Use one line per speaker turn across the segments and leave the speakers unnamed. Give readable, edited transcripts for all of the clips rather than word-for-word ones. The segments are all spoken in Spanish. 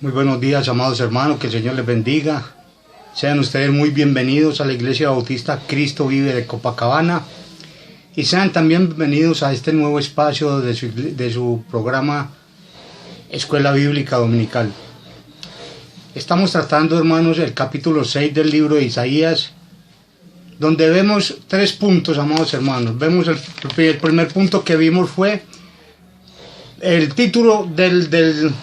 Muy buenos días, amados hermanos, que el Señor les bendiga. Sean ustedes muy bienvenidos a la Iglesia Bautista Cristo Vive de Copacabana y sean también bienvenidos a este nuevo espacio de su programa Escuela Bíblica Dominical. Estamos tratando, hermanos, el capítulo 6 del libro de Isaías, donde vemos 3 puntos, amados hermanos. Vemos el primer punto que vimos fue el título del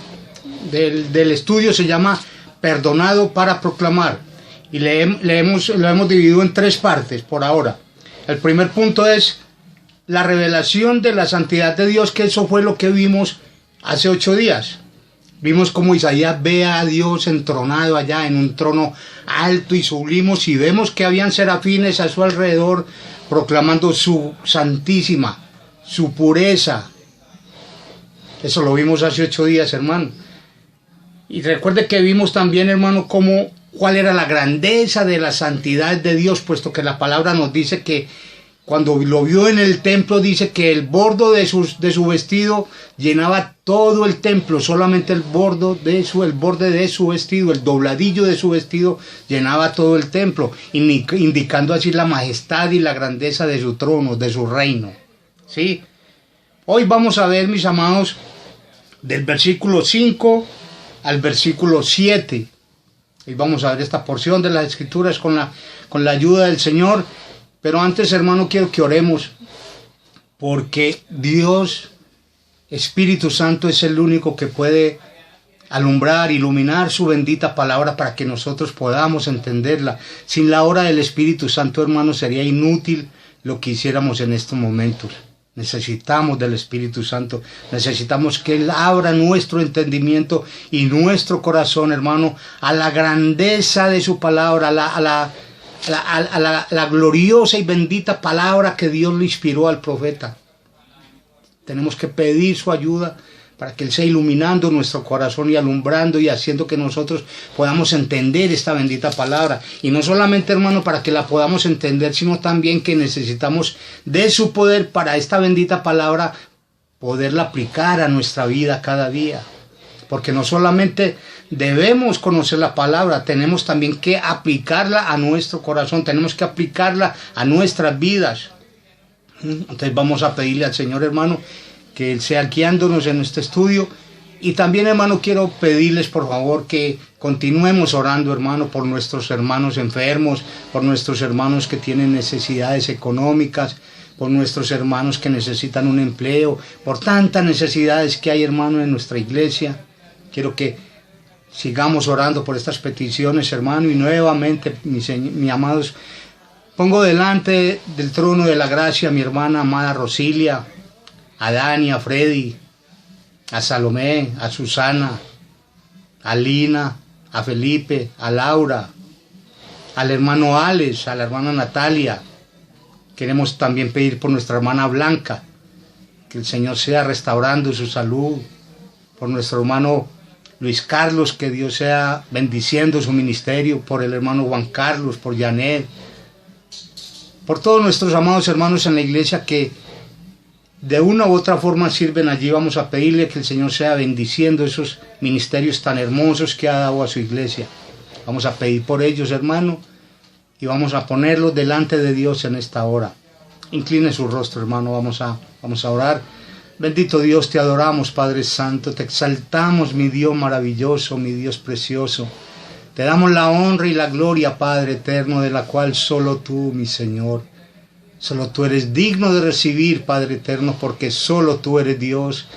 estudio se llama Perdonado para proclamar, y lo hemos dividido en 3 partes por ahora. El primer punto es la revelación de la santidad de Dios, que eso fue lo que vimos hace 8 días. Vimos cómo Isaías ve a Dios entronado allá en un trono alto y sublime, y vemos que habían serafines a su alrededor proclamando su santísima, su pureza. Eso lo vimos hace 8 días, hermano. Y recuerde que vimos también, hermano, cuál era la grandeza de la santidad de Dios, puesto que la palabra nos dice que cuando lo vio en el templo, dice que el bordo de su vestido llenaba todo el templo, solamente el borde de su vestido, el dobladillo de su vestido llenaba todo el templo, indicando así la majestad y la grandeza de su trono, de su reino. ¿Sí? Hoy vamos a ver, mis amados, del versículo 5 al versículo 7. Y vamos a ver esta porción de las Escrituras con la ayuda del Señor. Pero antes, hermano, quiero que oremos, porque Dios, Espíritu Santo, es el único que puede alumbrar, iluminar su bendita palabra para que nosotros podamos entenderla. Sin la obra del Espíritu Santo, hermano, sería inútil lo que hiciéramos en estos momentos. Necesitamos del Espíritu Santo, necesitamos que Él abra nuestro entendimiento y nuestro corazón, hermano, a la grandeza de su palabra, a la gloriosa y bendita palabra que Dios le inspiró al profeta. Tenemos que pedir su ayuda para que Él sea iluminando nuestro corazón y alumbrando y haciendo que nosotros podamos entender esta bendita palabra. Y no solamente, hermano, para que la podamos entender, sino también que necesitamos de su poder para esta bendita palabra poderla aplicar a nuestra vida cada día. Porque no solamente debemos conocer la palabra, tenemos también que aplicarla a nuestro corazón, tenemos que aplicarla a nuestras vidas. Entonces vamos a pedirle al Señor, hermano, que Él sea guiándonos en este estudio. Y también, hermano, quiero pedirles por favor que continuemos orando, hermano, por nuestros hermanos enfermos, por nuestros hermanos que tienen necesidades económicas, por nuestros hermanos que necesitan un empleo, por tantas necesidades que hay, hermano, en nuestra iglesia. Quiero que sigamos orando por estas peticiones, hermano, y nuevamente, mis amados, pongo delante del trono de la gracia a mi hermana amada Rosilia, a Dani, a Freddy, a Salomé, a Susana, a Lina, a Felipe, a Laura, al hermano Alex, a la hermana Natalia. Queremos también pedir por nuestra hermana Blanca, que el Señor sea restaurando su salud, por nuestro hermano Luis Carlos, que Dios sea bendiciendo su ministerio, por el hermano Juan Carlos, por Janet, por todos nuestros amados hermanos en la iglesia que de una u otra forma sirven allí. Vamos a pedirle que el Señor sea bendiciendo esos ministerios tan hermosos que ha dado a su iglesia. Vamos a pedir por ellos, hermano, y vamos a ponerlos delante de Dios en esta hora. Incline su rostro, hermano, vamos a orar. Bendito Dios, te adoramos, Padre Santo, te exaltamos, mi Dios maravilloso, mi Dios precioso. Te damos la honra y la gloria, Padre eterno, de la cual solo tú, mi Señor, solo tú eres digno de recibir, Padre eterno, porque solo tú eres Dios,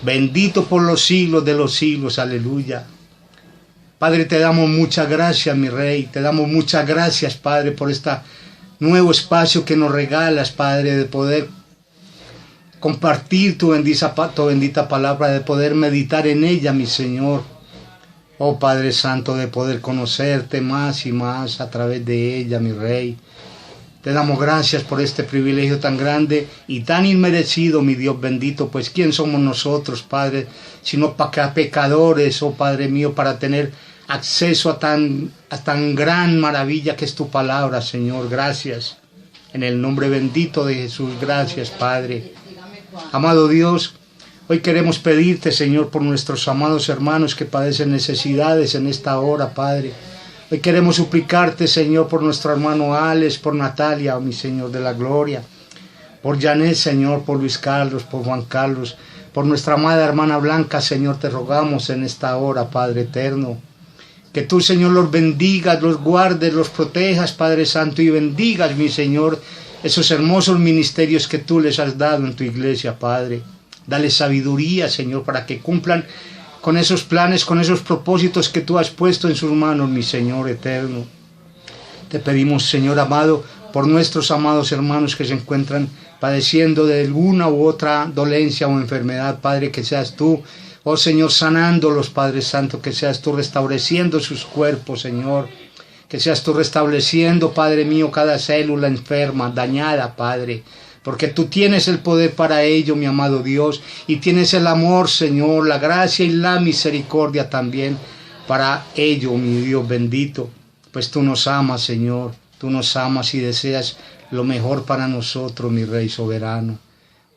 bendito por los siglos de los siglos, aleluya. Padre, te damos muchas gracias, mi Rey, te damos muchas gracias, Padre, por este nuevo espacio que nos regalas, Padre, de poder compartir tu bendita palabra, de poder meditar en ella, mi Señor. Oh Padre Santo, de poder conocerte más y más a través de ella, mi Rey. Te damos gracias por este privilegio tan grande y tan inmerecido, mi Dios bendito, pues ¿quién somos nosotros, Padre, sino pecadores, oh Padre mío, para tener acceso a tan gran maravilla que es tu palabra, Señor? Gracias. En el nombre bendito de Jesús, gracias, Padre. Amado Dios, Hoy queremos pedirte, Señor, por nuestros amados hermanos que padecen necesidades en esta hora, Padre. Hoy queremos suplicarte, Señor, por nuestro hermano Alex, por Natalia, mi Señor de la gloria, por Janet, Señor, por Luis Carlos, por Juan Carlos, por nuestra amada hermana Blanca, Señor, te rogamos en esta hora, Padre eterno. Que tú, Señor, los bendigas, los guardes, los protejas, Padre Santo, y bendigas, mi Señor, esos hermosos ministerios que tú les has dado en tu iglesia, Padre. Dale sabiduría, Señor, para que cumplan con esos planes, con esos propósitos que tú has puesto en sus manos, mi Señor eterno. Te pedimos, Señor amado, por nuestros amados hermanos que se encuentran padeciendo de alguna u otra dolencia o enfermedad, Padre, que seas tú, oh Señor, sanándolos, Padre Santo, que seas tú restableciendo sus cuerpos, Señor, que seas tú restableciendo, Padre mío, cada célula enferma, dañada, Padre, porque tú tienes el poder para ello, mi amado Dios, y tienes el amor, Señor, la gracia y la misericordia también para ello, mi Dios bendito, pues tú nos amas, Señor, tú nos amas y deseas lo mejor para nosotros, mi Rey soberano.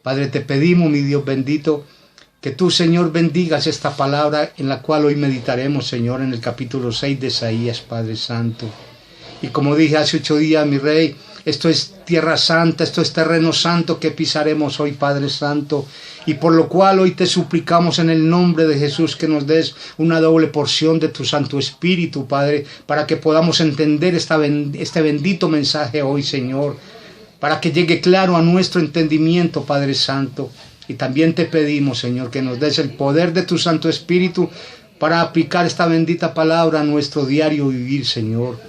Padre, te pedimos, mi Dios bendito, que tú, Señor, bendigas esta palabra en la cual hoy meditaremos, Señor, en el capítulo 6 de Isaías, Padre Santo. Y como dije hace 8 días, mi Rey, esto es tierra santa, esto es terreno santo que pisaremos hoy, Padre Santo, y por lo cual hoy te suplicamos en el nombre de Jesús que nos des una doble porción de tu Santo Espíritu, Padre, para que podamos entender este bendito mensaje hoy, Señor, para que llegue claro a nuestro entendimiento, Padre Santo. Y también te pedimos, Señor, que nos des el poder de tu Santo Espíritu para aplicar esta bendita palabra a nuestro diario vivir, Señor.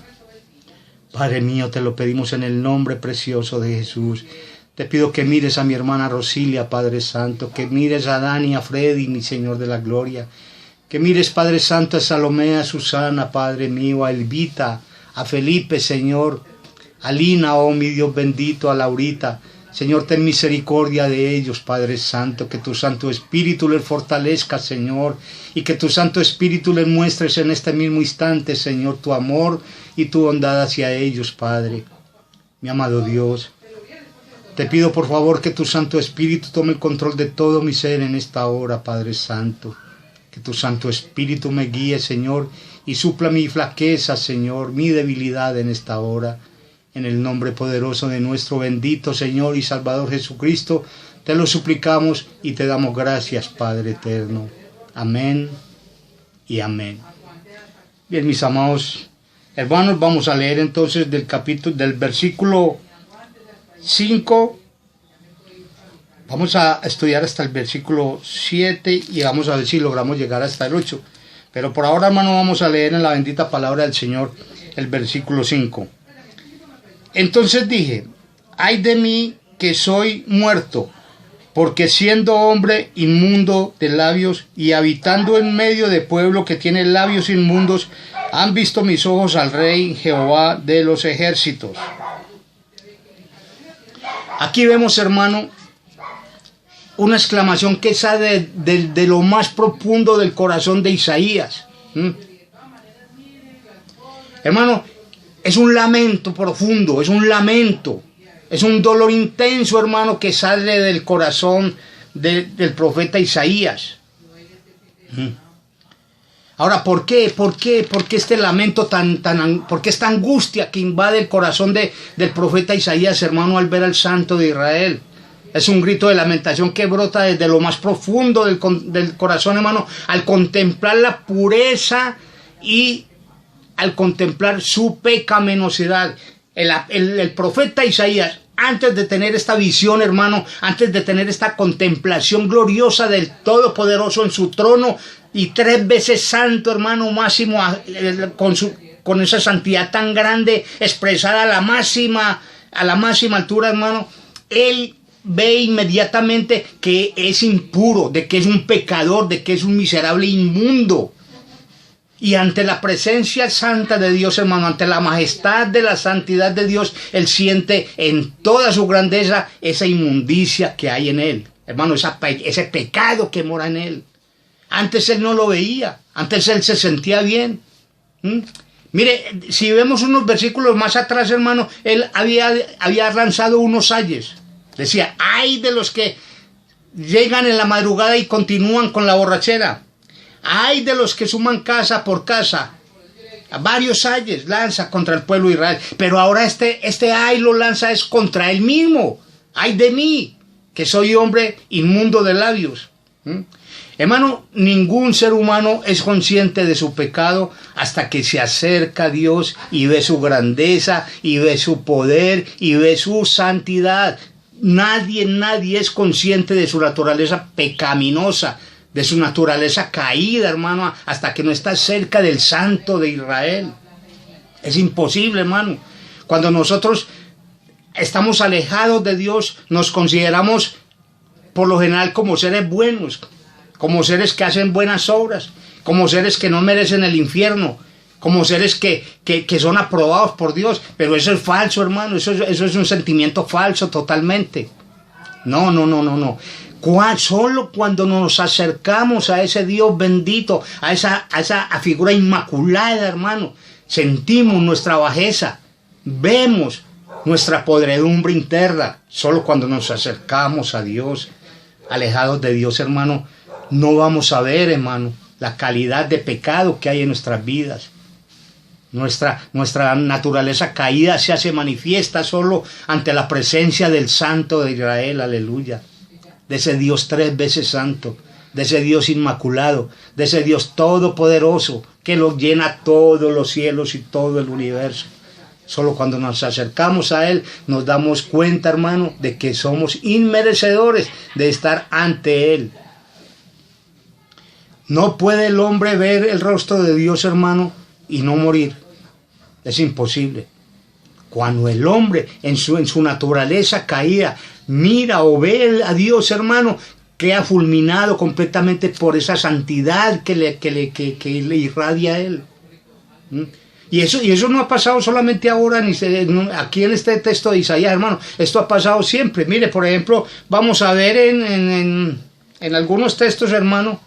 Padre mío, te lo pedimos en el nombre precioso de Jesús. Te pido que mires a mi hermana Rosilia, Padre Santo, que mires a Dani, a Freddy, mi Señor de la gloria, que mires, Padre Santo, a Salomé, a Susana, Padre mío, a Elvita, a Felipe, Señor, a Lina, oh mi Dios bendito, a Laurita. Señor, ten misericordia de ellos, Padre Santo, que tu Santo Espíritu les fortalezca, Señor, y que tu Santo Espíritu les muestres en este mismo instante, Señor, tu amor y tu bondad hacia ellos, Padre. Mi amado Dios, te pido por favor que tu Santo Espíritu tome el control de todo mi ser en esta hora, Padre Santo. Que tu Santo Espíritu me guíe, Señor, y supla mi flaqueza, Señor, mi debilidad en esta hora. En el nombre poderoso de nuestro bendito Señor y Salvador Jesucristo, te lo suplicamos y te damos gracias, Padre eterno. Amén y amén. Bien, mis amados hermanos, vamos a leer entonces del versículo 5. Vamos a estudiar hasta el versículo 7 y vamos a ver si logramos llegar hasta el 8. Pero por ahora, hermano, vamos a leer en la bendita palabra del Señor el versículo 5. Entonces dije, ay de mí que soy muerto, porque siendo hombre inmundo de labios y habitando en medio de pueblo que tiene labios inmundos, han visto mis ojos al Rey Jehová de los ejércitos. Aquí vemos, hermano, una exclamación que sale de lo más profundo del corazón de Isaías. Hermano, es un lamento profundo, es un lamento, es un dolor intenso, hermano, que sale del corazón del profeta Isaías. Ahora, ¿por qué? ¿Por qué este lamento por qué esta angustia que invade el corazón del profeta Isaías, hermano, al ver al Santo de Israel? Es un grito de lamentación que brota desde lo más profundo del corazón, hermano, al contemplar la pureza y al contemplar su pecaminosidad. El profeta Isaías, antes de tener esta visión, hermano, antes de tener esta contemplación gloriosa del Todopoderoso en su trono, y 3 veces santo, hermano, máximo, con esa santidad tan grande, expresada a la máxima altura, hermano, él ve inmediatamente que es impuro, de que es un pecador, de que es un miserable inmundo. Y ante la presencia santa de Dios, hermano, ante la majestad de la santidad de Dios, él siente en toda su grandeza esa inmundicia que hay en él. Hermano, ese pecado que mora en él. Antes él no lo veía, antes él se sentía bien. Mire, si vemos unos versículos más atrás, hermano, él había lanzado unos ayes. Decía, ay de los que llegan en la madrugada y continúan con la borrachera. Ay de los que suman casa por casa, varios ayes lanza contra el pueblo de Israel, pero ahora este ay lo lanza es contra él mismo. Ay de mí, que soy hombre inmundo de labios. Hermano, ningún ser humano es consciente de su pecado hasta que se acerca a Dios y ve su grandeza, y ve su poder, y ve su santidad. Nadie es consciente de su naturaleza pecaminosa, de su naturaleza caída, hermano, hasta que no está cerca del Santo de Israel. Es imposible, hermano. Cuando nosotros estamos alejados de Dios, nos consideramos por lo general como seres buenos, como seres que hacen buenas obras, como seres que no merecen el infierno, como seres que son aprobados por Dios. Pero eso es falso, hermano, eso es un sentimiento falso totalmente. No. Solo cuando nos acercamos a ese Dios bendito, a esa figura inmaculada, hermano, sentimos nuestra bajeza, vemos nuestra podredumbre interna. Solo cuando nos acercamos a Dios, alejados de Dios, hermano, no vamos a ver, hermano, la calidad de pecado que hay en nuestras vidas. Nuestra naturaleza caída se hace manifiesta solo ante la presencia del Santo de Israel, aleluya. De ese Dios 3 veces santo, de ese Dios inmaculado, de ese Dios todopoderoso que lo llena todos los cielos y todo el universo. Solo cuando nos acercamos a Él nos damos cuenta, hermano, de que somos inmerecedores de estar ante Él. No puede el hombre ver el rostro de Dios, hermano, y no morir. Es imposible. Cuando el hombre en su naturaleza caída mira o ve a Dios, hermano, queda fulminado completamente por esa santidad que le irradia a Él. Y eso no ha pasado solamente ahora, aquí en este texto de Isaías, hermano. Esto ha pasado siempre. Mire, por ejemplo, vamos a ver en algunos textos, hermano,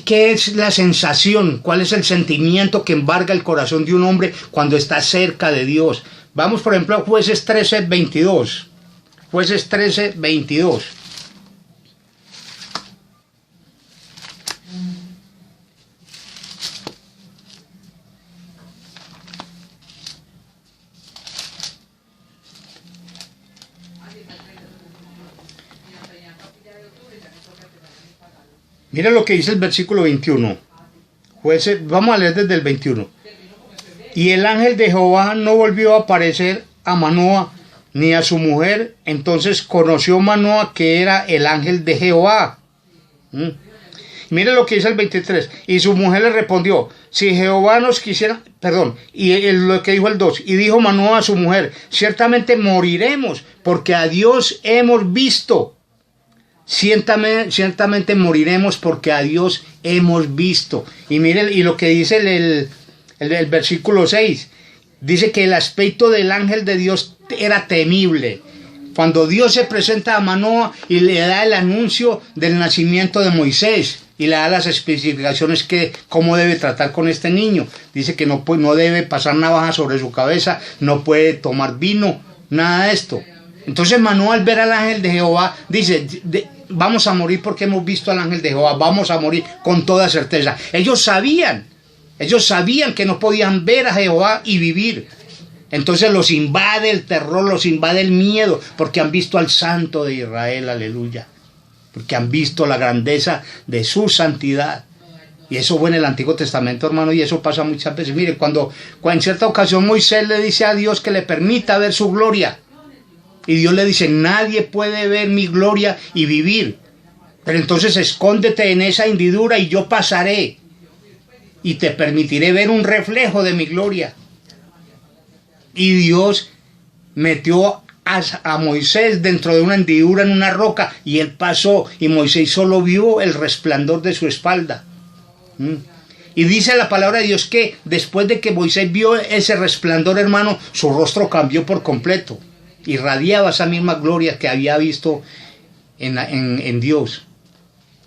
¿qué es la sensación? ¿Cuál es el sentimiento que embarga el corazón de un hombre cuando está cerca de Dios? Vamos, por ejemplo, a Jueces 13:22. Jueces 13:22. Mira lo que dice el versículo 21. Vamos a leer desde el 21. Y el ángel de Jehová no volvió a aparecer a Manoa ni a su mujer. Entonces conoció Manoa que era el ángel de Jehová. Mira lo que dice el 23. Y su mujer le respondió: si Jehová nos quisiera... lo que dijo el 2. Y dijo Manoa a su mujer: ciertamente moriremos, porque a Dios hemos visto. Ciertamente moriremos porque a Dios hemos visto. Y miren, y lo que dice el versículo 6, dice que el aspecto del ángel de Dios era temible. Cuando Dios se presenta a Manoa y le da el anuncio del nacimiento de Moisés y le da las especificaciones que cómo debe tratar con este niño, dice que no debe pasar navaja sobre su cabeza, no puede tomar vino, nada de esto. Entonces Manoa, al ver al ángel de Jehová, dice: vamos a morir porque hemos visto al ángel de Jehová, vamos a morir con toda certeza. Ellos sabían que no podían ver a Jehová y vivir. Entonces los invade el terror, los invade el miedo, porque han visto al Santo de Israel, aleluya. Porque han visto la grandeza de su santidad. Y eso fue en el Antiguo Testamento, hermano, y eso pasa muchas veces. Mire, cuando en cierta ocasión Moisés le dice a Dios que le permita ver su gloria, y Dios le dice: nadie puede ver mi gloria y vivir, pero entonces escóndete en esa hendidura y yo pasaré y te permitiré ver un reflejo de mi gloria. Y Dios metió a Moisés dentro de una hendidura en una roca, y él pasó, y Moisés solo vio el resplandor de su espalda. Y dice la palabra de Dios que después de que Moisés vio ese resplandor, hermano, su rostro cambió por completo. Irradiaba esa misma gloria que había visto en Dios.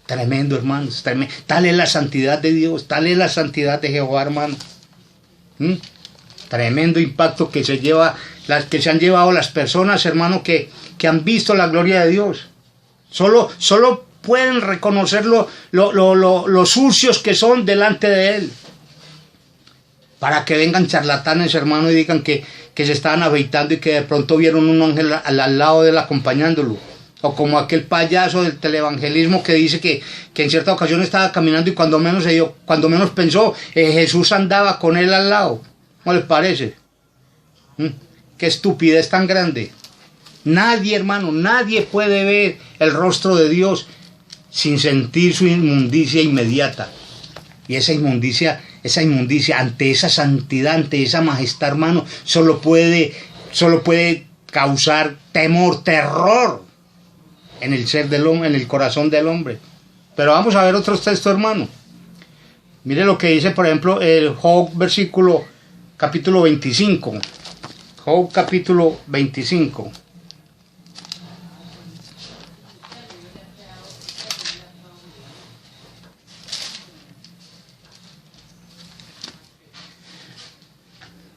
Tremendo, hermanos. Tal es la santidad de Dios, tal es la santidad de Jehová, hermano. Tremendo impacto que se han llevado las personas, hermano, que que han visto la gloria de Dios. Solo pueden reconocer los sucios que son delante de Él. Para que vengan charlatanes, hermano, y digan que se estaban afeitando y que de pronto vieron un ángel al lado de él acompañándolo. O como aquel payaso del televangelismo que dice que en cierta ocasión estaba caminando y cuando menos pensó, Jesús andaba con él al lado. ¿Cómo les parece? Qué estupidez tan grande. Nadie, hermano, nadie puede ver el rostro de Dios sin sentir su inmundicia inmediata. Y esa inmundicia ante esa santidad, ante esa majestad, hermano, solo puede causar temor, terror en el ser del hombre, en el corazón del hombre. Pero vamos a ver otros textos, hermano. Mire lo que dice, por ejemplo, el Job capítulo 25. Job capítulo 25.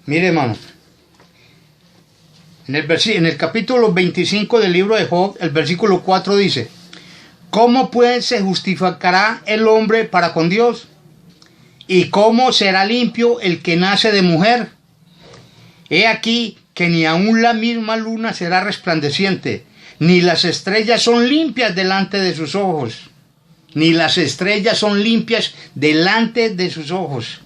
Mire, hermano, en el capítulo 25 del libro de Job, el versículo 4 dice: ¿cómo pues se justificará el hombre para con Dios? ¿Y cómo será limpio el que nace de mujer? He aquí que ni aun la misma luna será resplandeciente, ni las estrellas son limpias delante de sus ojos. Ni las estrellas son limpias delante de sus ojos.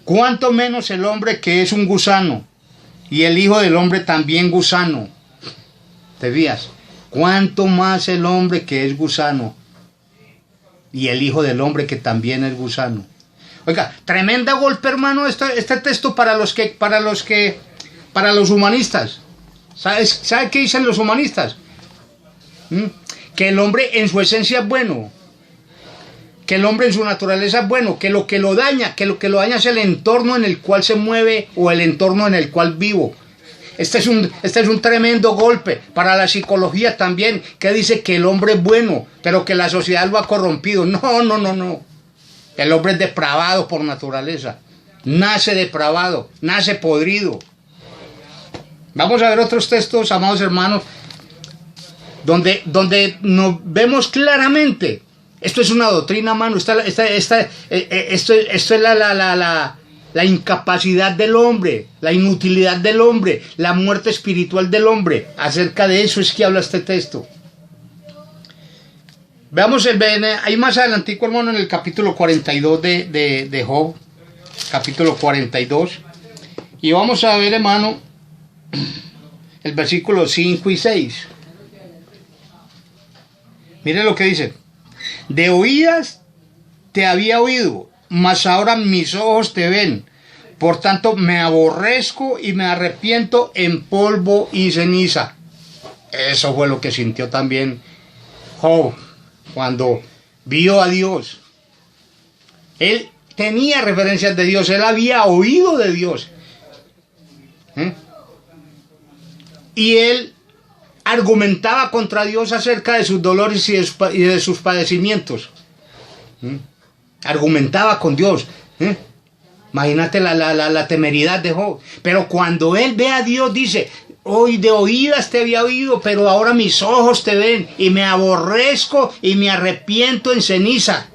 Cuánto menos el hombre que es un gusano, y el hijo del hombre también gusano. ¿Te fías? Cuánto más el hombre que es gusano, y el hijo del hombre que también es gusano. Oiga, tremenda golpe, hermano, este texto para los humanistas. ¿Sabe qué dicen los humanistas? Que el hombre en su esencia es bueno, que el hombre en su naturaleza es bueno, que lo que lo daña es el entorno en el cual se mueve o el entorno en el cual vivo. Este es un tremendo golpe para la psicología también, que dice que el hombre es bueno, pero que la sociedad lo ha corrompido. No. El hombre es depravado por naturaleza. Nace depravado, nace podrido. Vamos a ver otros textos, amados hermanos, donde nos vemos claramente. Esto es una doctrina, mano. Esto es la incapacidad del hombre, la inutilidad del hombre, la muerte espiritual del hombre. Acerca de eso es que habla este texto. Veamos ahí más adelantico, hermano, en el capítulo 42 de Job, capítulo 42. Y vamos a ver, hermano, el versículo 5 y 6. Mire lo que dice: de oídas te había oído, mas ahora mis ojos te ven. Por tanto me aborrezco y me arrepiento en polvo y ceniza. Eso fue lo que sintió también Job cuando vio a Dios. Él tenía referencias de Dios, él había oído de Dios. Y él argumentaba contra Dios acerca de sus dolores y de sus padecimientos. Argumentaba con Dios. Imagínate la temeridad de Job. Pero cuando él ve a Dios, dice: hoy de oídas te había oído, pero ahora mis ojos te ven, y me aborrezco y me arrepiento en ceniza.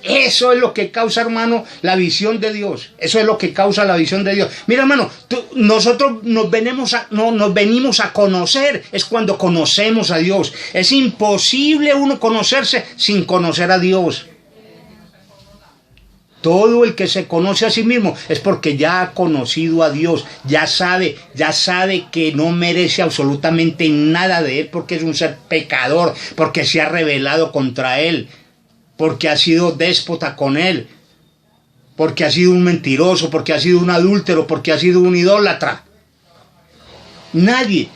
Eso es lo que causa, hermano, la visión de Dios. Eso es lo que causa la visión de Dios. Mira, hermano, nosotros nos venimos a conocer, es cuando conocemos a Dios. Es imposible uno conocerse sin conocer a Dios. Todo el que se conoce a sí mismo es porque ya ha conocido a Dios, ya sabe que no merece absolutamente nada de Él, porque es un ser pecador, porque se ha rebelado contra Él, porque ha sido déspota con Él, porque ha sido un mentiroso, porque ha sido un adúltero, porque ha sido un idólatra. Nadie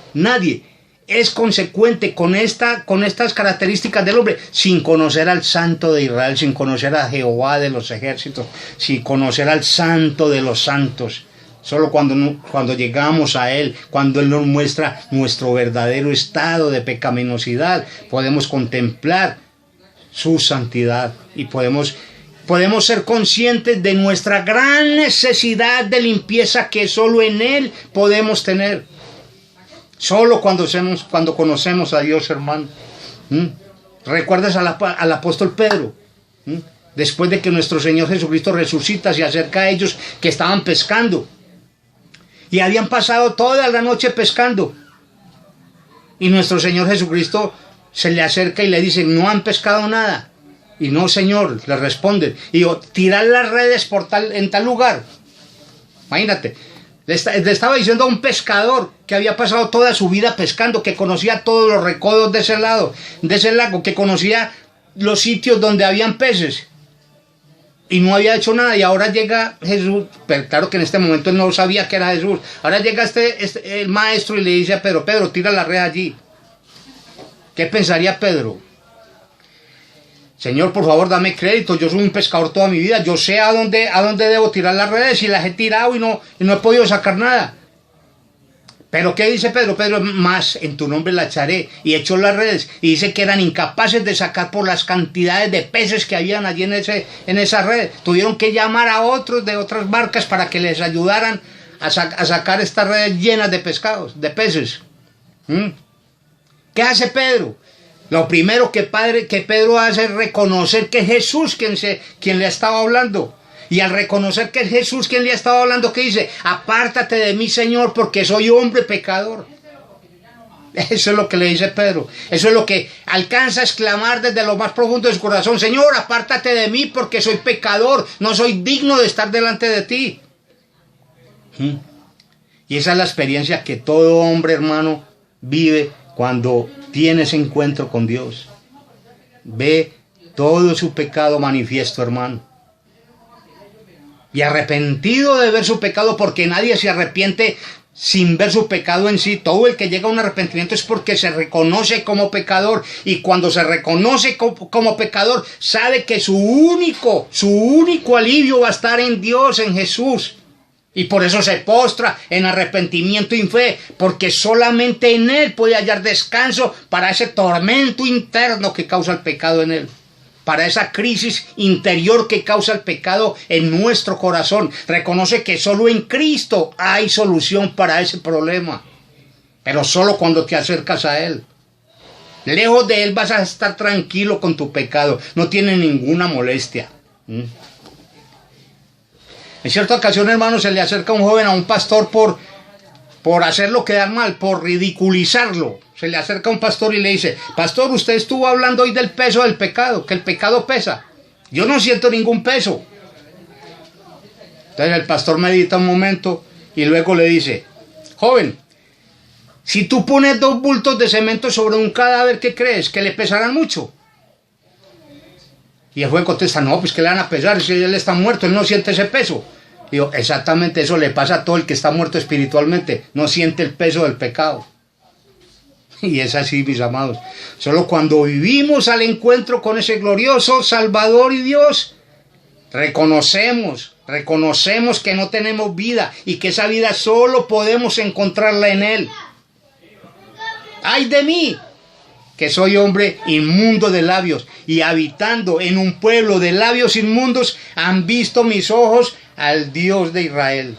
es consecuente con estas características del hombre sin conocer al Santo de Israel, sin conocer a Jehová de los ejércitos, sin conocer al Santo de los santos. Solo cuando llegamos a Él, cuando Él nos muestra nuestro verdadero estado de pecaminosidad, podemos contemplar su santidad y podemos ser conscientes de nuestra gran necesidad de limpieza que solo en Él podemos tener. Solo cuando conocemos a Dios, hermano. ¿Recuerdas al apóstol Pedro? Después de que nuestro Señor Jesucristo resucita, se acerca a ellos que estaban pescando. Y habían pasado toda la noche pescando. Y nuestro Señor Jesucristo se le acerca y le dice, ¿no han pescado nada? Y no, Señor, le responden. Y yo, tirad las redes en tal lugar. Imagínate. Le estaba diciendo a un pescador que había pasado toda su vida pescando, que conocía todos los recodos de ese lago, que conocía los sitios donde habían peces. Y no había hecho nada. Y ahora llega Jesús, pero claro que en este momento él no sabía que era Jesús. Ahora llega el maestro y le dice a Pedro, Pedro, tira la red allí. ¿Qué pensaría Pedro? Señor, por favor, dame crédito, yo soy un pescador toda mi vida, yo sé a dónde debo tirar las redes y las he tirado y no he podido sacar nada. Pero ¿qué dice Pedro? Pedro, más en tu nombre la echaré, y echó las redes, y dice que eran incapaces de sacar por las cantidades de peces que habían allí en esa red. Tuvieron que llamar a otros de otras barcas para que les ayudaran a sacar estas redes llenas de pescados, de peces. ¿Qué hace Pedro? Lo primero que Pedro hace es reconocer que es Jesús quien le estaba hablando. Y al reconocer que es Jesús quien le estaba hablando, ¿qué dice? Apártate de mí, Señor, porque soy hombre pecador. Eso es lo que le dice Pedro. Eso es lo que alcanza a exclamar desde lo más profundo de su corazón. Señor, apártate de mí porque soy pecador. No soy digno de estar delante de ti. Y esa es la experiencia que todo hombre, hermano, vive cuando tiene ese encuentro con Dios. Ve todo su pecado manifiesto, hermano. Y arrepentido de ver su pecado, porque nadie se arrepiente sin ver su pecado en sí. Todo el que llega a un arrepentimiento es porque se reconoce como pecador. Y cuando se reconoce como pecador, sabe que su único alivio va a estar en Dios, en Jesús. Y por eso se postra en arrepentimiento y fe, porque solamente en Él puede hallar descanso para ese tormento interno que causa el pecado en Él, para esa crisis interior que causa el pecado en nuestro corazón. Reconoce que solo en Cristo hay solución para ese problema, pero solo cuando te acercas a Él. Lejos de Él vas a estar tranquilo con tu pecado, no tiene ninguna molestia. En cierta ocasión, hermano, se le acerca un joven a un pastor por hacerlo quedar mal, por ridiculizarlo. Se le acerca un pastor y le dice, pastor, usted estuvo hablando hoy del peso del pecado, que el pecado pesa. Yo no siento ningún peso. Entonces el pastor medita un momento y luego le dice, joven, si tú pones 2 bultos de cemento sobre un cadáver, ¿qué crees? ¿Que le pesarán mucho? Y el joven contesta, no, pues que le van a pesar, si él está muerto, él no siente ese peso. Digo, exactamente eso le pasa a todo el que está muerto espiritualmente, no siente el peso del pecado. Y es así, mis amados. Solo cuando vivimos al encuentro con ese glorioso Salvador y Dios, reconocemos que no tenemos vida y que esa vida solo podemos encontrarla en Él. ¡Ay de mí! Que soy hombre inmundo de labios, y habitando en un pueblo de labios inmundos, han visto mis ojos al Dios de Israel.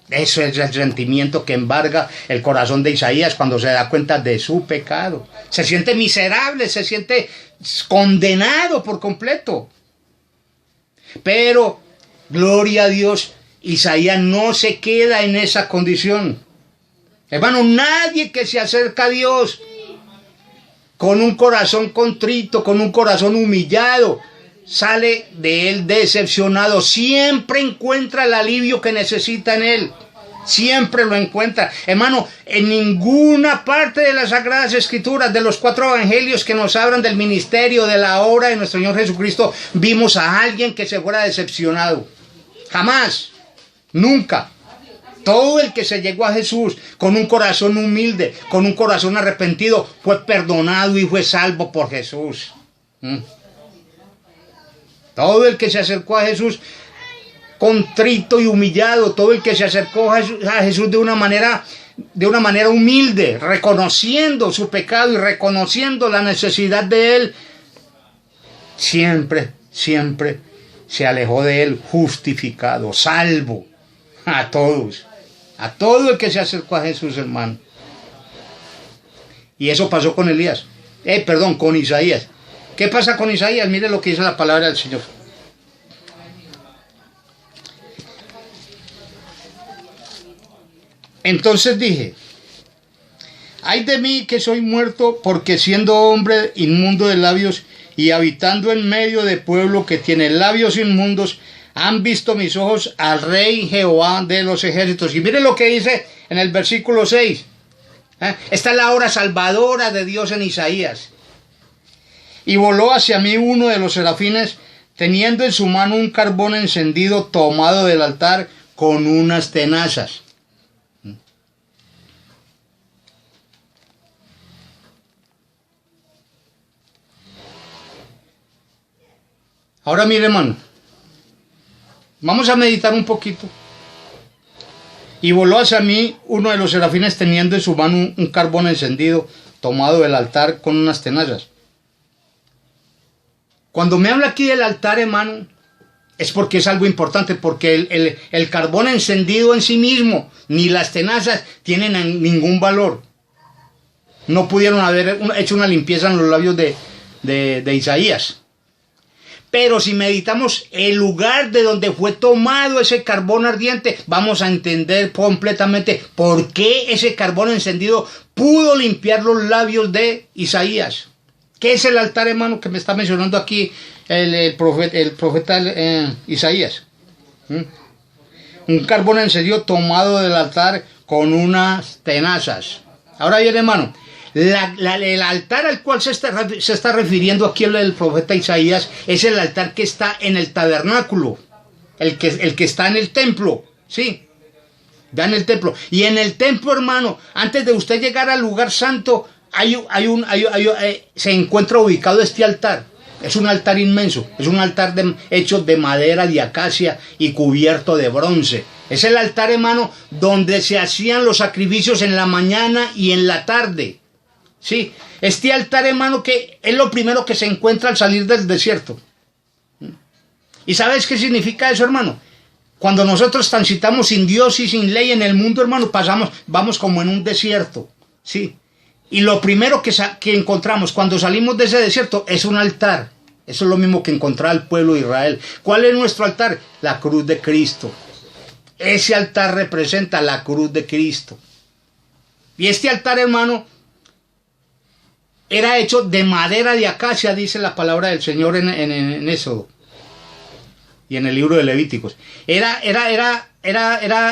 Eso es el sentimiento que embarga el corazón de Isaías cuando se da cuenta de su pecado. Se siente miserable, se siente condenado por completo. Pero, gloria a Dios, Isaías no se queda en esa condición. Hermano, nadie que se acerca a Dios con un corazón contrito, con un corazón humillado, sale de Él decepcionado. Siempre encuentra el alivio que necesita en Él. Siempre lo encuentra. Hermano, en ninguna parte de las Sagradas Escrituras, de los 4 evangelios que nos hablan del ministerio, de la obra de nuestro Señor Jesucristo, vimos a alguien que se fuera decepcionado. Jamás. Nunca. Todo el que se llegó a Jesús con un corazón humilde, con un corazón arrepentido, fue perdonado y fue salvo por Jesús. Todo el que se acercó a Jesús contrito y humillado, todo el que se acercó a Jesús de una manera humilde, reconociendo su pecado y reconociendo la necesidad de Él, siempre se alejó de Él justificado, salvo a todos. A todo el que se acercó a Jesús, hermano. Y eso pasó con Elías. Con Isaías. ¿Qué pasa con Isaías? Mire lo que dice la palabra del Señor. Entonces dije: ay de mí que soy muerto, porque siendo hombre inmundo de labios y habitando en medio de pueblo que tiene labios inmundos, han visto mis ojos al Rey Jehová de los ejércitos. Y mire lo que dice en el versículo 6. Esta es la obra salvadora de Dios en Isaías. Y voló hacia mí uno de los serafines, teniendo en su mano un carbón encendido tomado del altar con unas tenazas. Ahora mire, hermano, vamos a meditar un poquito. Y voló hacia mí uno de los serafines teniendo en su mano un carbón encendido tomado del altar con unas tenazas. Cuando me habla aquí del altar, hermano, es porque es algo importante, porque el carbón encendido en sí mismo, ni las tenazas, tienen ningún valor. No pudieron haber hecho una limpieza en los labios de Isaías. Pero si meditamos el lugar de donde fue tomado ese carbón ardiente, vamos a entender completamente por qué ese carbón encendido pudo limpiar los labios de Isaías. ¿Qué es el altar, hermano, que me está mencionando aquí el profeta Isaías? Un carbón encendido tomado del altar con unas tenazas. Ahora bien, hermano, el altar al cual se está refiriendo aquí el profeta Isaías es el altar que está en el tabernáculo, el que está en el templo, ¿sí? Ya en el templo. Y en el templo, hermano, antes de usted llegar al lugar santo, se encuentra ubicado este altar. Es un altar inmenso, es un altar hecho de madera de acacia y cubierto de bronce. Es el altar, hermano, donde se hacían los sacrificios en la mañana y en la tarde. Sí, este altar, hermano, que es lo primero que se encuentra al salir del desierto. ¿Y sabes qué significa eso, hermano? Cuando nosotros transitamos sin Dios y sin ley en el mundo, hermano, vamos como en un desierto, ¿sí? Y lo primero que encontramos cuando salimos de ese desierto es un altar. Eso es lo mismo que encontrar al pueblo de Israel. ¿Cuál es nuestro altar? La cruz de Cristo. Ese altar representa la cruz de Cristo. Y este altar, hermano, era hecho de madera de acacia, dice la palabra del Señor en Éxodo y en el libro de Levíticos. Era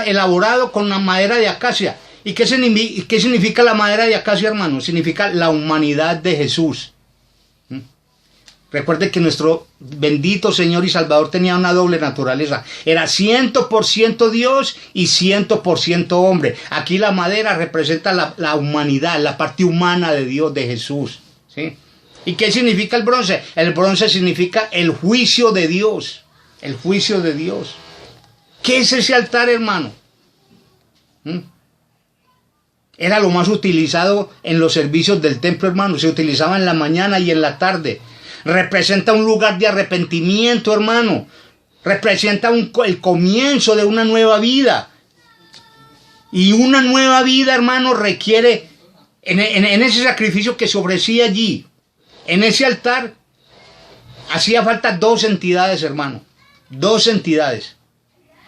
elaborado con una madera de acacia. ¿Y qué significa la madera de acacia, hermano? Significa la humanidad de Jesús. Recuerde que nuestro bendito Señor y Salvador tenía una doble naturaleza. Era 100% Dios y 100% hombre. Aquí la madera representa la humanidad, la parte humana de Dios, de Jesús, ¿sí? ¿Y qué significa el bronce? El bronce significa el juicio de Dios. El juicio de Dios. ¿Qué es ese altar, hermano? Era lo más utilizado en los servicios del templo, hermano. Se utilizaba en la mañana y en la tarde. Representa un lugar de arrepentimiento, hermano. Representa el comienzo de una nueva vida. Y una nueva vida, hermano, requiere, en ese sacrificio que se ofrecía allí, en ese altar, hacía falta 2 entidades, hermano. 2 entidades.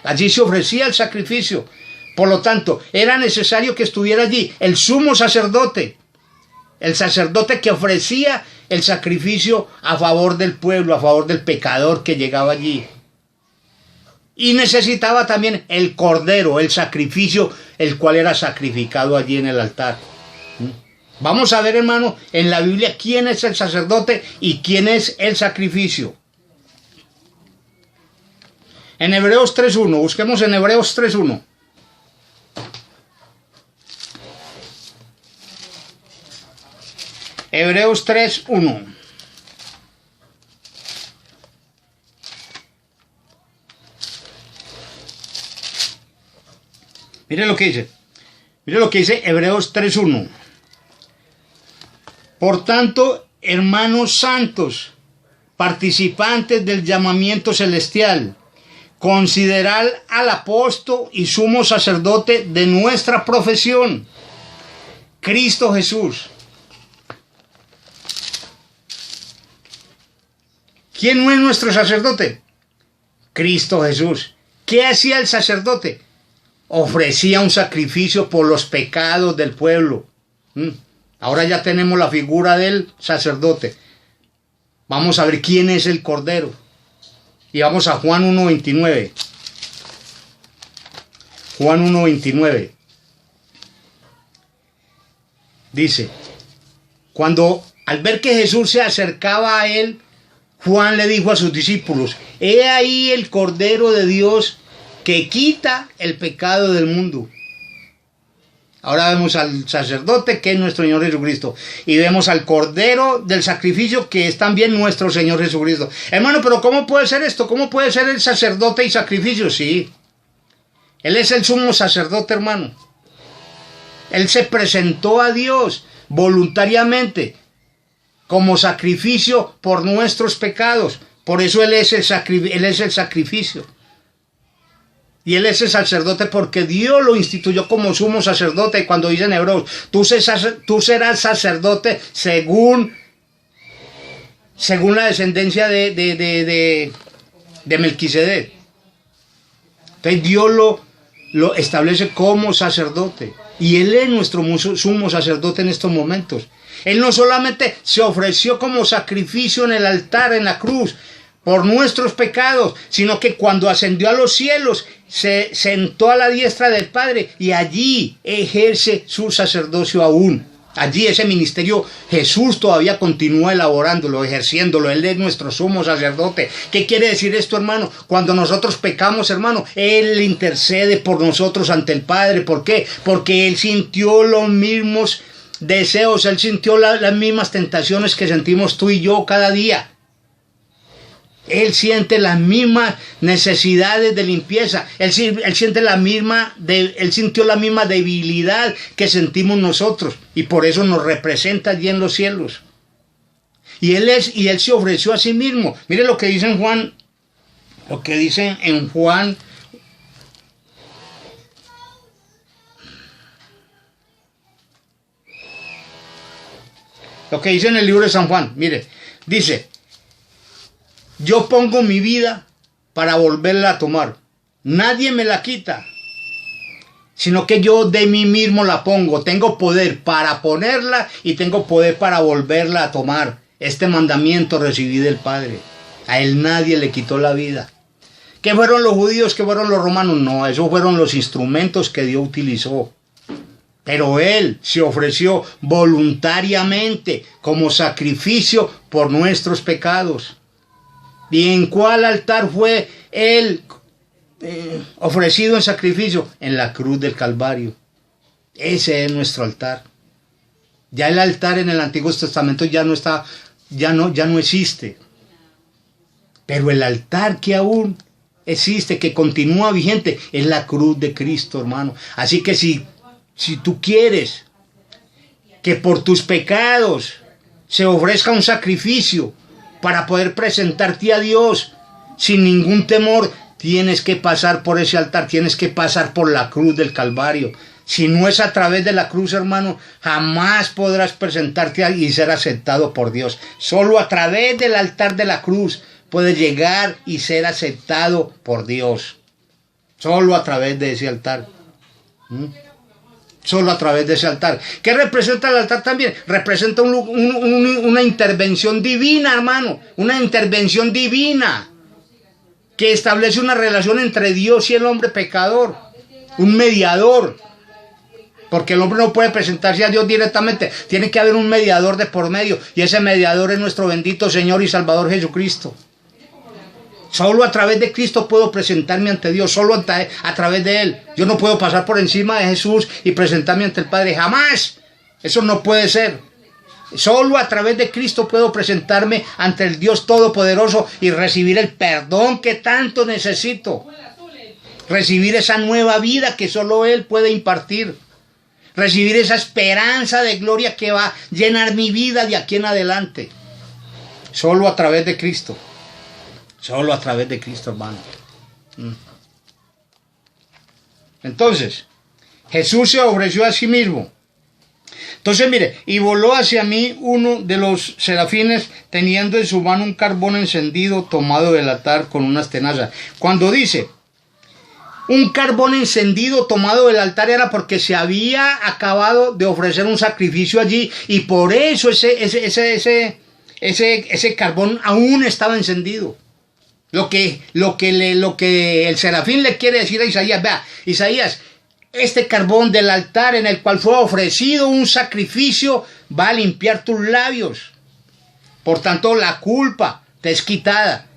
Allí se ofrecía el sacrificio. Por lo tanto, era necesario que estuviera allí el sumo sacerdote. El sacerdote que ofrecía el sacrificio a favor del pueblo, a favor del pecador que llegaba allí. Y necesitaba también el cordero, el sacrificio, el cual era sacrificado allí en el altar. Vamos a ver, hermano, en la Biblia quién es el sacerdote y quién es el sacrificio. En Hebreos 3.1, busquemos en Hebreos 3.1. Hebreos 3.1. Mire lo que dice. Mire lo que dice Hebreos 3.1. Por tanto, hermanos santos, participantes del llamamiento celestial, considerar al apóstol y sumo sacerdote de nuestra profesión, Cristo Jesús. ¿Quién no es nuestro sacerdote? Cristo Jesús. ¿Qué hacía el sacerdote? Ofrecía un sacrificio por los pecados del pueblo. Ahora ya tenemos la figura del sacerdote. Vamos a ver quién es el Cordero. Y vamos a Juan 1:29. Juan 1:29. Dice, cuando al ver que Jesús se acercaba a él, Juan le dijo a sus discípulos, he ahí el Cordero de Dios que quita el pecado del mundo. Ahora vemos al sacerdote, que es nuestro Señor Jesucristo, y vemos al Cordero del sacrificio, que es también nuestro Señor Jesucristo. Hermano, pero ¿cómo puede ser esto? ¿Cómo puede ser el sacerdote y sacrificio? Sí, Él es el sumo sacerdote, hermano. Él se presentó a Dios voluntariamente como sacrificio por nuestros pecados. Por eso Él es el sacrificio. Y Él es el sacerdote porque Dios lo instituyó como sumo sacerdote. Y cuando dice en Hebreos, tú serás sacerdote según la descendencia de Melquisedec. Entonces Dios lo establece como sacerdote. Y Él es nuestro sumo sacerdote en estos momentos. Él no solamente se ofreció como sacrificio en el altar, en la cruz, por nuestros pecados, sino que cuando ascendió a los cielos, se sentó a la diestra del Padre y allí ejerce su sacerdocio aún. Allí ese ministerio Jesús todavía continúa elaborándolo, ejerciéndolo. Él es nuestro sumo sacerdote. ¿Qué quiere decir esto, hermano? Cuando nosotros pecamos, hermano, Él intercede por nosotros ante el Padre. ¿Por qué? Porque Él sintió los mismos deseos, Él sintió las mismas tentaciones que sentimos tú y yo cada día. Él siente las mismas necesidades de limpieza. Él sintió la misma debilidad que sentimos nosotros. Y por eso nos representa allí en los cielos. Y Él se ofreció a sí mismo. Mire lo que dice en Juan. Lo que dice en Juan. Lo que dice en el libro de San Juan. Mire, dice: yo pongo mi vida para volverla a tomar. Nadie me la quita, sino que yo de mí mismo la pongo. Tengo poder para ponerla y tengo poder para volverla a tomar. Este mandamiento recibí del Padre. A Él nadie le quitó la vida. ¿Qué fueron los judíos? ¿Qué fueron los romanos? No, esos fueron los instrumentos que Dios utilizó. Pero Él se ofreció voluntariamente como sacrificio por nuestros pecados. ¿Y en cuál altar fue Él ofrecido en sacrificio? En la cruz del Calvario. Ese es nuestro altar. Ya el altar en el Antiguo Testamento ya no existe. Pero el altar que aún existe, que continúa vigente, es la cruz de Cristo, hermano. Así que si tú quieres que por tus pecados se ofrezca un sacrificio para poder presentarte a Dios sin ningún temor, tienes que pasar por ese altar, tienes que pasar por la cruz del Calvario. Si no es a través de la cruz, hermano, jamás podrás presentarte y ser aceptado por Dios. Solo a través del altar de la cruz puedes llegar y ser aceptado por Dios. Solo a través de ese altar. Solo a través de ese altar. ¿Qué representa el altar también? Representa una intervención divina, hermano. Una intervención divina que establece una relación entre Dios y el hombre pecador. Un mediador. Porque el hombre no puede presentarse a Dios directamente. Tiene que haber un mediador de por medio. Y ese mediador es nuestro bendito Señor y Salvador Jesucristo. Solo a través de Cristo puedo presentarme ante Dios, solo a través de Él. Yo no puedo pasar por encima de Jesús y presentarme ante el Padre, jamás. Eso no puede ser. Solo a través de Cristo puedo presentarme ante el Dios Todopoderoso y recibir el perdón que tanto necesito. Recibir esa nueva vida que solo Él puede impartir. Recibir esa esperanza de gloria que va a llenar mi vida de aquí en adelante. Solo a través de Cristo. Solo a través de Cristo, hermano. Entonces, Jesús se ofreció a sí mismo. Entonces, mire, y voló hacia mí uno de los serafines, teniendo en su mano un carbón encendido tomado del altar con unas tenazas. Cuando dice un carbón encendido tomado del altar, era porque se había acabado de ofrecer un sacrificio allí, y por eso ese carbón aún estaba encendido. Lo que el serafín le quiere decir a Isaías: vea, Isaías, este carbón del altar en el cual fue ofrecido un sacrificio va a limpiar tus labios. Por tanto, la culpa te es quitada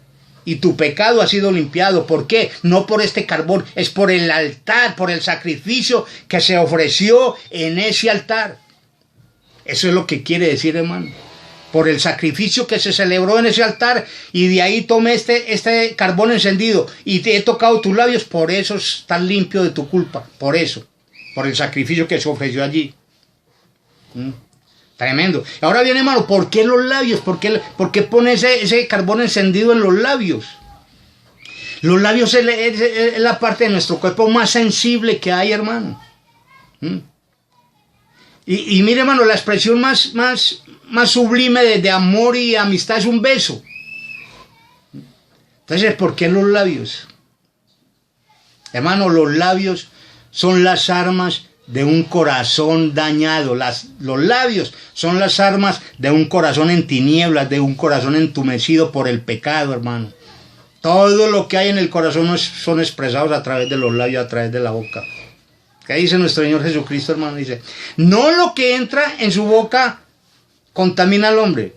y tu pecado ha sido limpiado. ¿Por qué? No por este carbón, es por el altar, por el sacrificio que se ofreció en ese altar. Eso es lo que quiere decir, hermano. Por el sacrificio que se celebró en ese altar, y de ahí tomé este carbón encendido y te he tocado tus labios, por eso estás limpio de tu culpa, por eso, por el sacrificio que se ofreció allí. Tremendo. Ahora viene, hermano, ¿por qué los labios? ¿Por qué pone ese carbón encendido en los labios? Los labios es la parte de nuestro cuerpo más sensible que hay, hermano. Y mire, hermano, la expresión más sublime de amor y amistad es un beso. Entonces, ¿por qué los labios? Hermano, los labios son las armas de un corazón dañado. Los labios son las armas de un corazón en tinieblas, de un corazón entumecido por el pecado, hermano. Todo lo que hay en el corazón son expresados a través de los labios, a través de la boca. ¿Qué dice nuestro Señor Jesucristo, hermano? Dice: no lo que entra en su boca contamina al hombre,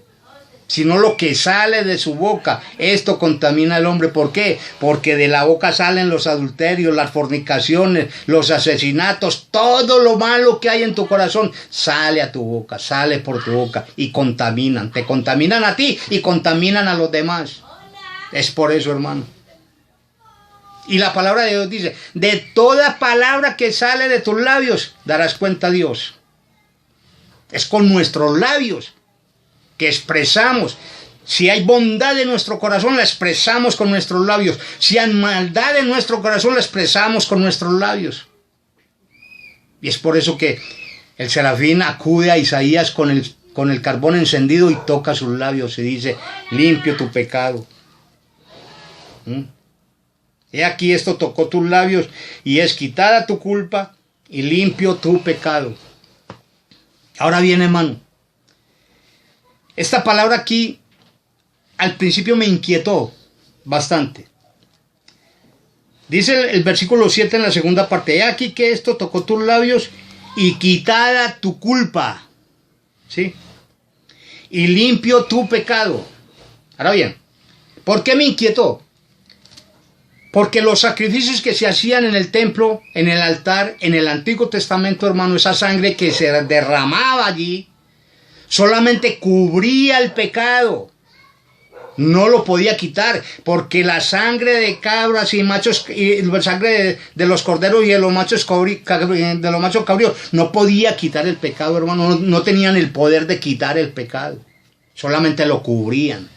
sino lo que sale de su boca, esto contamina al hombre. ¿Por qué? Porque de la boca salen los adulterios, las fornicaciones, los asesinatos, todo lo malo que hay en tu corazón sale a tu boca, sale por tu boca y contaminan, te contaminan a ti y contaminan a los demás. Es por eso, hermano. Y la palabra de Dios dice: de toda palabra que sale de tus labios darás cuenta a Dios. Es con nuestros labios que expresamos. Si hay bondad en nuestro corazón, la expresamos con nuestros labios. Si hay maldad en nuestro corazón, la expresamos con nuestros labios. Y es por eso que el serafín acude a Isaías con el carbón encendido y toca sus labios y dice: limpio tu pecado. He aquí, esto tocó tus labios y es quitada tu culpa y limpio tu pecado. Ahora bien, hermano, esta palabra aquí al principio me inquietó bastante. Dice el versículo 7 en la segunda parte: he aquí que esto tocó tus labios y quitada tu culpa, ¿sí? Y limpio tu pecado. Ahora bien, ¿por qué me inquietó? Porque los sacrificios que se hacían en el templo, en el altar, en el Antiguo Testamento, hermano, esa sangre que se derramaba allí, solamente cubría el pecado. No lo podía quitar, porque la sangre de cabras y machos, y la sangre de los corderos y de los machos cabríos, no podía quitar el pecado, hermano. No tenían el poder de quitar el pecado. Solamente lo cubrían.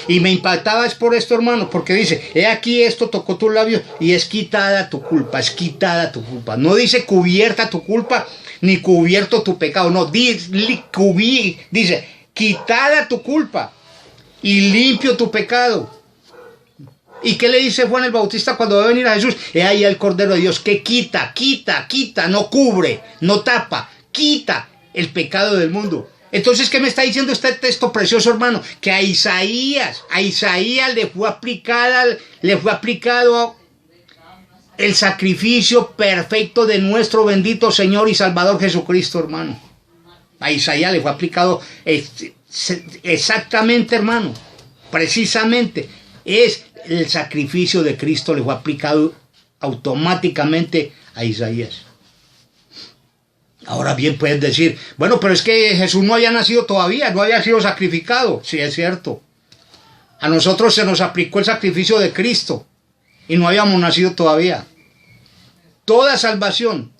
Y me impactaba es por esto, hermano, porque dice: he aquí esto tocó tus labios y es quitada tu culpa, es quitada tu culpa. No dice cubierta tu culpa, ni cubierto tu pecado, no, dice quitada tu culpa y limpio tu pecado. ¿Y qué le dice Juan el Bautista cuando va a venir a Jesús? He ahí el Cordero de Dios que quita, no cubre, no tapa, quita el pecado del mundo. Entonces, ¿qué me está diciendo este texto precioso, hermano? Que a Isaías le fue aplicado el sacrificio perfecto de nuestro bendito Señor y Salvador Jesucristo, hermano. A Isaías le fue aplicado exactamente, hermano, precisamente, es el sacrificio de Cristo, le fue aplicado automáticamente a Isaías. Ahora bien, puedes decir: bueno, pero es que Jesús no había nacido todavía, no había sido sacrificado. Sí, es cierto. A nosotros se nos aplicó el sacrificio de Cristo y no habíamos nacido todavía. Toda salvación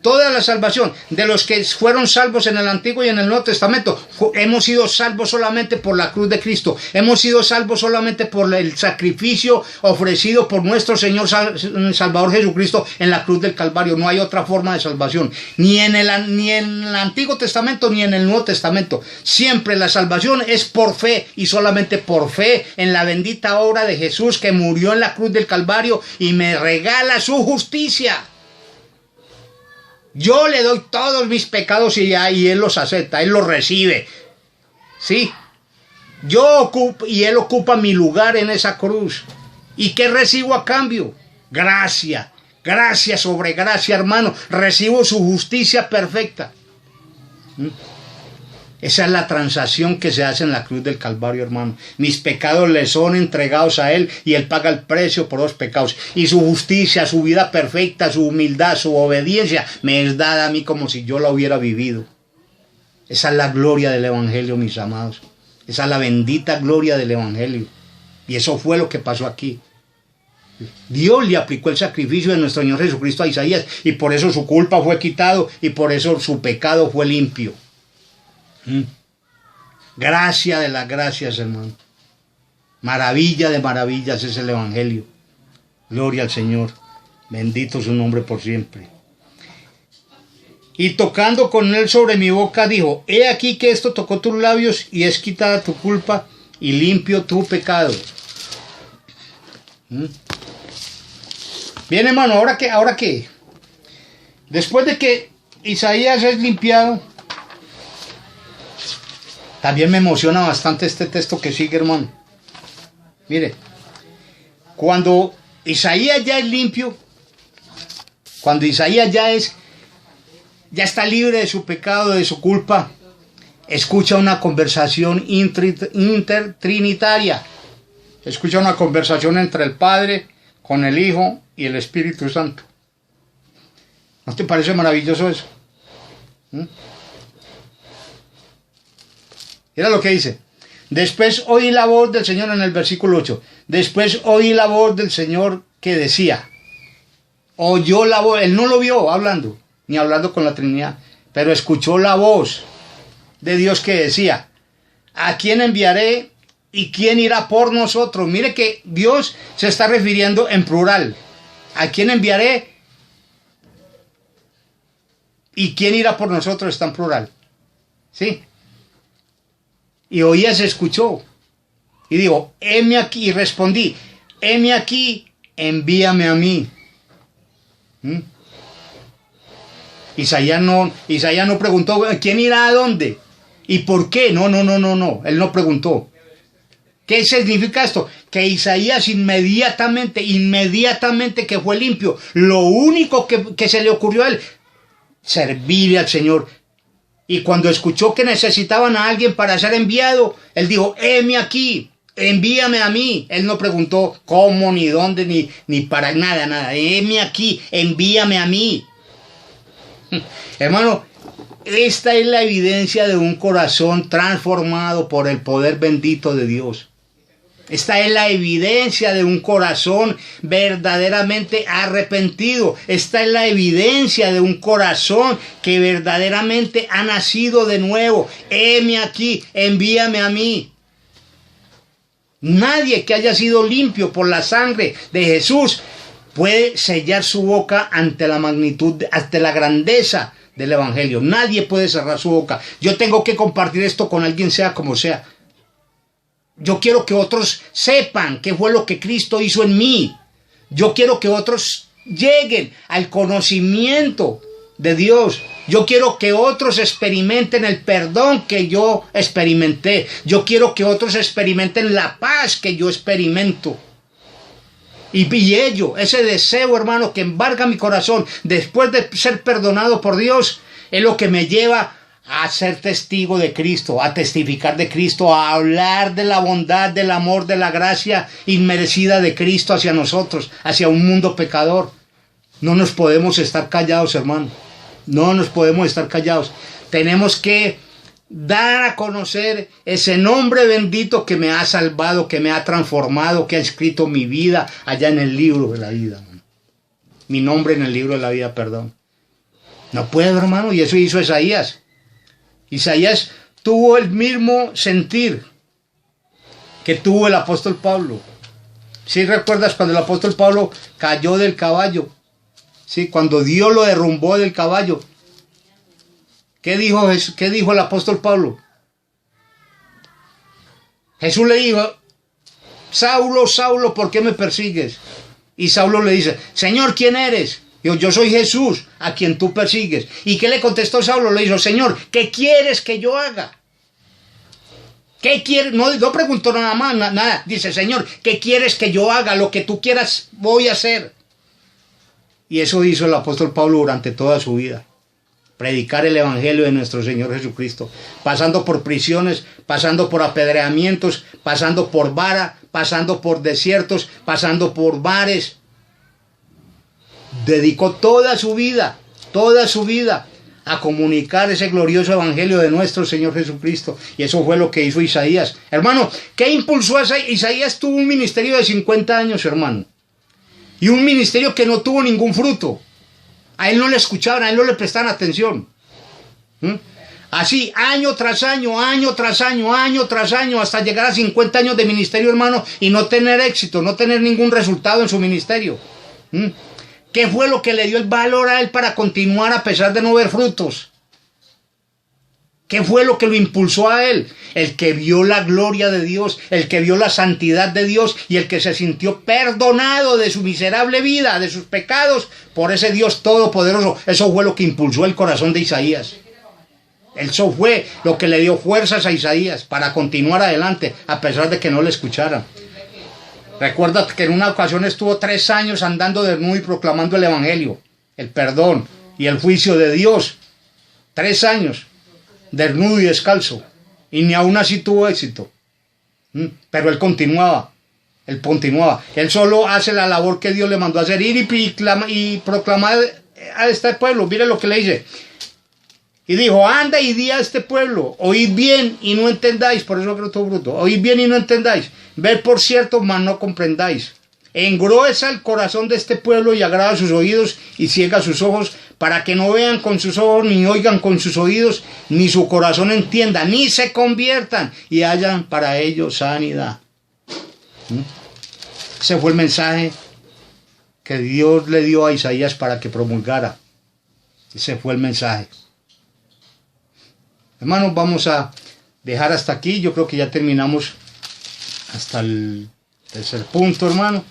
Toda la salvación de los que fueron salvos en el Antiguo y en el Nuevo Testamento, hemos sido salvos solamente por la cruz de Cristo. Hemos sido salvos solamente por el sacrificio ofrecido por nuestro Señor Salvador Jesucristo en la cruz del Calvario. No hay otra forma de salvación, ni en el Antiguo Testamento ni en el Nuevo Testamento. Siempre la salvación es por fe y solamente por fe en la bendita obra de Jesús, que murió en la cruz del Calvario y me regala su justicia. Yo le doy todos mis pecados y Él los acepta, Él los recibe. ¿Sí? Y Él ocupa mi lugar en esa cruz. ¿Y qué recibo a cambio? Gracia. Gracia sobre gracia, hermano. Recibo su justicia perfecta. Esa es la transacción que se hace en la cruz del Calvario, hermano. Mis pecados le son entregados a Él y Él paga el precio por los pecados. Y su justicia, su vida perfecta, su humildad, su obediencia me es dada a mí como si yo la hubiera vivido. Esa es la gloria del Evangelio, mis amados. Esa es la bendita gloria del Evangelio. Y eso fue lo que pasó aquí. Dios le aplicó el sacrificio de nuestro Señor Jesucristo a Isaías y por eso su culpa fue quitado y por eso su pecado fue limpio. Gracia de las gracias, hermano. Maravilla de maravillas es el Evangelio. Gloria al Señor. Bendito su nombre por siempre. Y tocando con él sobre mi boca dijo: he aquí que esto tocó tus labios y es quitada tu culpa y limpio tu pecado. Bien, hermano, ¿ahora qué? Después de que Isaías es limpiado, también me emociona bastante este texto que sigue, hermano. Mire, cuando Isaías ya es limpio, cuando Isaías ya está libre de su pecado, de su culpa, escucha una conversación intertrinitaria. Escucha una conversación entre el Padre, con el Hijo y el Espíritu Santo. ¿No te parece maravilloso eso? Mira lo que dice. Después oí la voz del Señor en el versículo 8. Después oí la voz del Señor que decía. Oyó la voz. Él no lo vio hablando, ni hablando con la Trinidad, pero escuchó la voz de Dios que decía: ¿a quién enviaré y quién irá por nosotros? Mire que Dios se está refiriendo en plural. ¿A quién enviaré y quién irá por nosotros? Está en plural. ¿Sí? Y Oías se escuchó y dijo: heme aquí, y respondí: heme aquí, envíame a mí. Isaías no preguntó quién irá a dónde y por qué. No, él no preguntó. ¿Qué significa esto? Que Isaías inmediatamente que fue limpio, lo único que se le ocurrió a él, servirle al Señor. Y cuando escuchó que necesitaban a alguien para ser enviado, él dijo: heme aquí, envíame a mí. Él no preguntó cómo, ni dónde, ni para nada. Heme aquí, envíame a mí. Hermano, esta es la evidencia de un corazón transformado por el poder bendito de Dios. Esta es la evidencia de un corazón verdaderamente arrepentido. Esta es la evidencia de un corazón que verdaderamente ha nacido de nuevo. Heme aquí, envíame a mí. Nadie que haya sido limpio por la sangre de Jesús puede sellar su boca ante la magnitud, ante la grandeza del Evangelio. Nadie puede cerrar su boca. Yo tengo que compartir esto con alguien, sea como sea. Yo quiero que otros sepan qué fue lo que Cristo hizo en mí. Yo quiero que otros lleguen al conocimiento de Dios. Yo quiero que otros experimenten el perdón que yo experimenté. Yo quiero que otros experimenten la paz que yo experimento. Y ese deseo, hermano, que embarga mi corazón después de ser perdonado por Dios, es lo que me lleva a ser testigo de Cristo, a testificar de Cristo, a hablar de la bondad, del amor, de la gracia inmerecida de Cristo hacia nosotros, hacia un mundo pecador. No nos podemos estar callados, hermano. No nos podemos estar callados. Tenemos que dar a conocer ese nombre bendito que me ha salvado, que me ha transformado, que ha escrito mi vida allá en el libro de la vida. Mi nombre en el libro de la vida, perdón. No puedo, hermano, y eso hizo Isaías. Isaías tuvo el mismo sentir que tuvo el apóstol Pablo. ¿Sí recuerdas cuando el apóstol Pablo cayó del caballo? ¿Sí? Cuando Dios lo derrumbó del caballo. ¿Qué dijo el apóstol Pablo? Jesús le dijo: Saulo, Saulo, ¿por qué me persigues? Y Saulo le dice: Señor, ¿quién eres? Dijo: yo soy Jesús, a quien tú persigues. ¿Y qué le contestó Saulo? Le dijo: Señor, ¿qué quieres que yo haga? ¿Qué quieres? No preguntó nada más, nada. Dice: Señor, ¿qué quieres que yo haga? Lo que tú quieras voy a hacer. Y eso hizo el apóstol Pablo durante toda su vida. Predicar el evangelio de nuestro Señor Jesucristo. Pasando por prisiones, pasando por apedreamientos, pasando por vara, pasando por desiertos, pasando por bares. Dedicó toda su vida a comunicar ese glorioso evangelio de nuestro Señor Jesucristo. Y eso fue lo que hizo Isaías. Hermano, ¿qué impulsó a Isaías? Isaías tuvo un ministerio de 50 años, hermano. Y un ministerio que no tuvo ningún fruto. A él no le escuchaban, a él no le prestaban atención. Así, año tras año, año tras año, año tras año, hasta llegar a 50 años de ministerio, hermano, y no tener éxito, no tener ningún resultado en su ministerio. ¿Qué fue lo que le dio el valor a él para continuar a pesar de no ver frutos? ¿Qué fue lo que lo impulsó a él? El que vio la gloria de Dios, el que vio la santidad de Dios y el que se sintió perdonado de su miserable vida, de sus pecados, por ese Dios todopoderoso. Eso fue lo que impulsó el corazón de Isaías. Eso fue lo que le dio fuerzas a Isaías para continuar adelante, a pesar de que no le escucharan. Recuerda que en una ocasión estuvo 3 años andando desnudo y proclamando el evangelio, el perdón y el juicio de Dios. 3 años, desnudo y descalzo, y ni aún así tuvo éxito. Pero él continuaba. Él solo hace la labor que Dios le mandó a hacer, ir y proclamar a este pueblo. Mire lo que le dice. Y dijo: anda y di a este pueblo, oíd bien y no entendáis. Por eso creo todo bruto. Oíd bien y no entendáis. Ved por cierto, mas no comprendáis. Engruesa el corazón de este pueblo y agrava sus oídos y ciega sus ojos, para que no vean con sus ojos, ni oigan con sus oídos, ni su corazón entienda, ni se conviertan y hayan para ellos sanidad. Ese fue el mensaje que Dios le dio a Isaías para que promulgara. Ese fue el mensaje. Hermanos, vamos a dejar hasta aquí. Yo creo que ya terminamos hasta el tercer punto, hermano.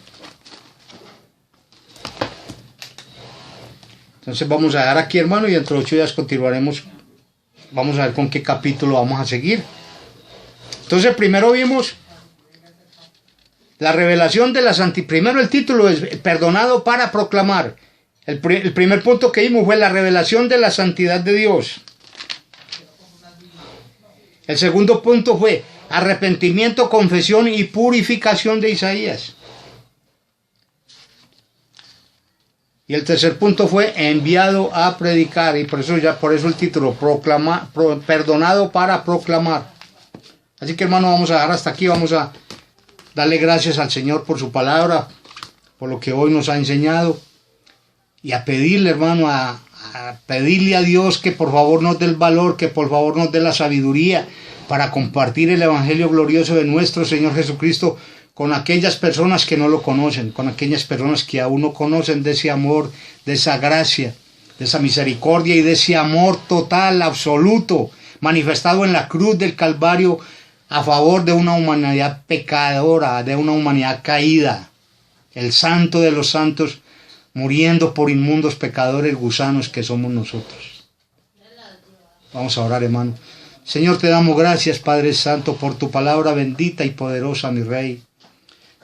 Entonces vamos a dejar aquí, hermano, y dentro de 8 días continuaremos. Vamos a ver con qué capítulo vamos a seguir. Entonces primero vimos la revelación de la santidad. Primero el título es perdonado para proclamar. El primer punto que vimos fue la revelación de la santidad de Dios. El segundo punto fue arrepentimiento, confesión y purificación de Isaías. Y el tercer punto fue enviado a predicar, y por eso el título, perdonado para proclamar. Así que, hermano, vamos a dejar hasta aquí. Vamos a darle gracias al Señor por su palabra, por lo que hoy nos ha enseñado, y a pedirle, hermano, a pedirle a Dios que por favor nos dé el valor, que por favor nos dé la sabiduría para compartir el evangelio glorioso de nuestro Señor Jesucristo con aquellas personas que no lo conocen, con aquellas personas que aún no conocen de ese amor, de esa gracia, de esa misericordia y de ese amor total, absoluto, manifestado en la cruz del Calvario a favor de una humanidad pecadora, de una humanidad caída. El santo de los santos muriendo por inmundos pecadores gusanos que somos nosotros. Vamos a orar, hermano. Señor, te damos gracias, Padre Santo, por tu palabra bendita y poderosa, mi Rey.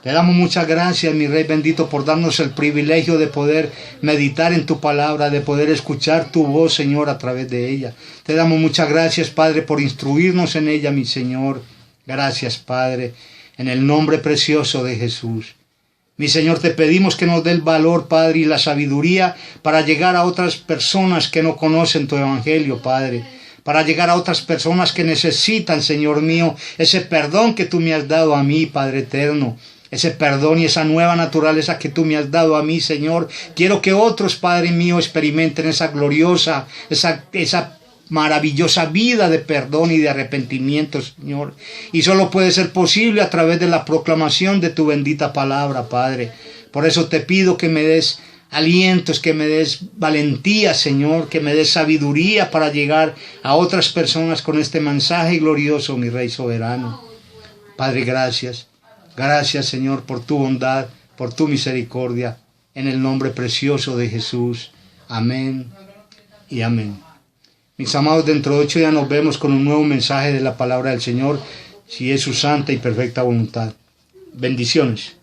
Te damos muchas gracias, mi Rey bendito, por darnos el privilegio de poder meditar en tu palabra, de poder escuchar tu voz, Señor, a través de ella. Te damos muchas gracias, Padre, por instruirnos en ella, mi Señor. Gracias, Padre, en el nombre precioso de Jesús. Mi Señor, te pedimos que nos dé el valor, Padre, y la sabiduría para llegar a otras personas que no conocen tu evangelio, Padre. Para llegar a otras personas que necesitan, Señor mío, ese perdón que tú me has dado a mí, Padre eterno. ese perdón y esa nueva naturaleza que tú me has dado a mí, Señor. Quiero que otros, Padre mío, experimenten esa gloriosa, esa maravillosa vida de perdón y de arrepentimiento, Señor. Y solo puede ser posible a través de la proclamación de tu bendita palabra, Padre. Por eso te pido que me des alientos, que me des valentía, Señor, que me des sabiduría para llegar a otras personas con este mensaje glorioso, mi Rey soberano. Padre, gracias. Gracias, Señor, por tu bondad, por tu misericordia, en el nombre precioso de Jesús. Amén y amén. Mis amados, dentro de 8 días nos vemos con un nuevo mensaje de la palabra del Señor, si es su santa y perfecta voluntad. Bendiciones.